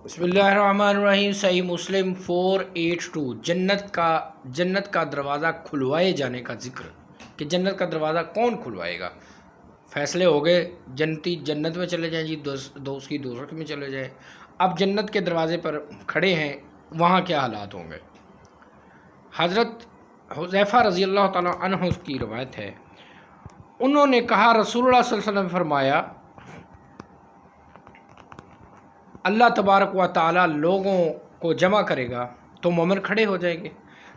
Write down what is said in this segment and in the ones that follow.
بسم اللہ الرحمن الرحیم۔ صحیح مسلم 482 جنت کا دروازہ کھلوائے جانے کا ذکر کہ جنت کا دروازہ کون کھلوائے گا۔ فیصلے ہو گئے، جنتی جنت میں چلے جائیں جی، دوست کی دوزخ میں چلے جائیں۔ اب جنت کے دروازے پر کھڑے ہیں، وہاں کیا حالات ہوں گے۔ حضرت حذیفہ رضی اللہ تعالیٰ عنہ کی روایت ہے، انہوں نے کہا رسول اللہ صلی اللہ علیہ وسلم نے فرمایا، اللہ تبارک و تعالیٰ لوگوں کو جمع کرے گا تو مومن کھڑے ہو جائیں گے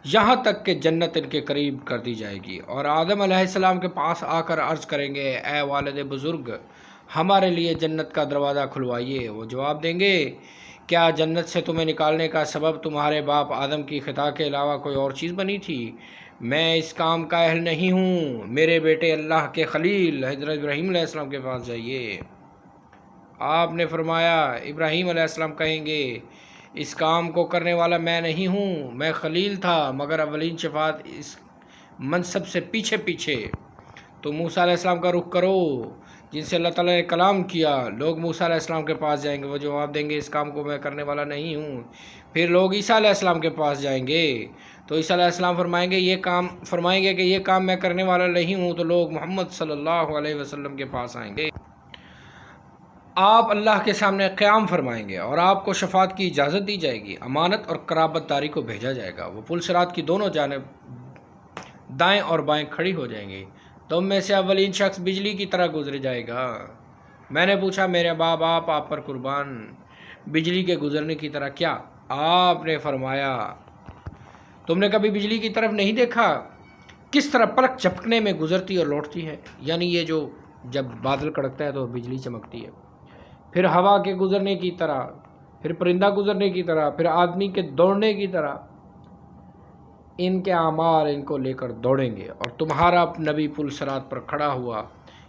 یہاں تک کہ جنت ان کے قریب کر دی جائے گی، اور آدم علیہ السلام کے پاس آ کر عرض کریں گے، اے والد بزرگ، ہمارے لیے جنت کا دروازہ کھلوائیے۔ وہ جواب دیں گے، کیا جنت سے تمہیں نکالنے کا سبب تمہارے باپ آدم کی خطا کے علاوہ کوئی اور چیز بنی تھی؟ میں اس کام کا اہل نہیں ہوں، میرے بیٹے اللہ کے خلیل حضرت ابراہیم علیہ السلام کے پاس جائیے۔ آپ نے فرمایا، ابراہیم علیہ السلام کہیں گے، اس کام کو کرنے والا میں نہیں ہوں، میں خلیل تھا، مگر اولین شفاعت اس منصب سے پیچھے تو موسیٰ علیہ السلام کا رخ کرو جن سے اللہ تعالیٰ نے کلام کیا۔ لوگ موسیٰ علیہ السلام کے پاس جائیں گے، وہ جواب دیں گے، اس کام کو میں کرنے والا نہیں ہوں۔ پھر لوگ عیسیٰ علیہ السلام کے پاس جائیں گے تو عیسیٰ علیہ السلام فرمائیں گے کہ یہ کام میں کرنے والا نہیں ہوں، تو لوگ محمد صلی اللہ علیہ وسلم کے پاس آئیں گے۔ آپ اللہ کے سامنے قیام فرمائیں گے اور آپ کو شفاعت کی اجازت دی جائے گی، امانت اور قرابت داری کو بھیجا جائے گا۔ وہ پل صراط کی دونوں جانب دائیں اور بائیں کھڑی ہو جائیں گی، تم میں سے اولین شخص بجلی کی طرح گزر جائے گا۔ میں نے پوچھا، میرے باپ آپ پر قربان، بجلی کے گزرنے کی طرح کیا؟ آپ نے فرمایا، تم نے کبھی بجلی کی طرف نہیں دیکھا؟ کس طرح پلک جھپکنے میں گزرتی اور لوٹتی ہے، یعنی یہ جو جب بادل کڑکتا ہے تو بجلی چمکتی ہے، پھر ہوا کے گزرنے کی طرح، پھر پرندہ گزرنے کی طرح، پھر آدمی کے دوڑنے کی طرح ان کے اعمال ان کو لے کر دوڑیں گے، اور تمہارا نبی پل صراط پر کھڑا ہوا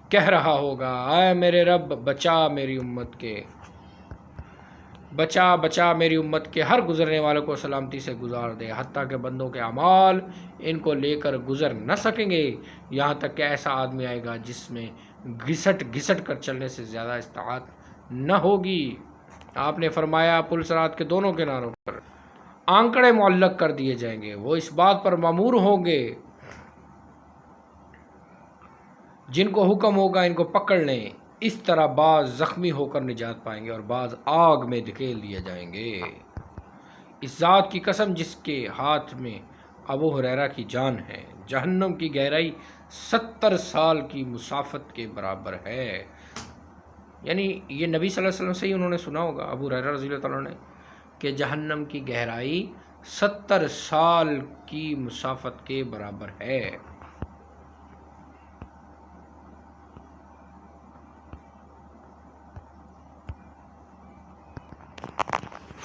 کہہ رہا ہوگا، اے میرے رب، بچا میری امت کے ہر گزرنے والوں کو سلامتی سے گزار دے، حتیٰ کہ بندوں کے اعمال ان کو لے کر گزر نہ سکیں گے، یہاں تک کہ ایسا آدمی آئے گا جس میں گھسٹ کر چلنے سے زیادہ استطاعت نہ ہوگی۔ آپ نے فرمایا، پل صراط کے دونوں کناروں پر آنکڑے معلق کر دیے جائیں گے، وہ اس بات پر مامور ہوں گے، جن کو حکم ہوگا ان کو پکڑ لیں۔ اس طرح بعض زخمی ہو کر نجات پائیں گے اور بعض آگ میں دھکیل دیے جائیں گے۔ اس ذات کی قسم جس کے ہاتھ میں ابو ہریرہ کی جان ہے، جہنم کی گہرائی 70 سال کی مسافت کے برابر ہے۔ یعنی یہ نبی صلی اللہ علیہ وسلم سے ہی انہوں نے سنا ہوگا، ابو ہریرہ رضی اللہ تعالیٰ نے، کہ جہنم کی گہرائی 70 سال کی مسافت کے برابر ہے۔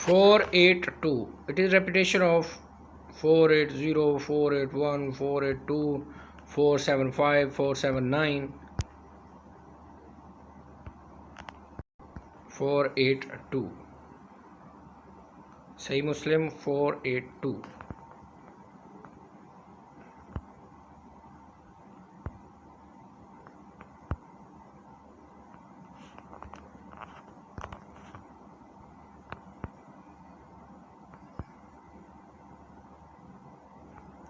482 It is repetition of 480, 481, 482, 475, 479, 482 صحیح مسلم 482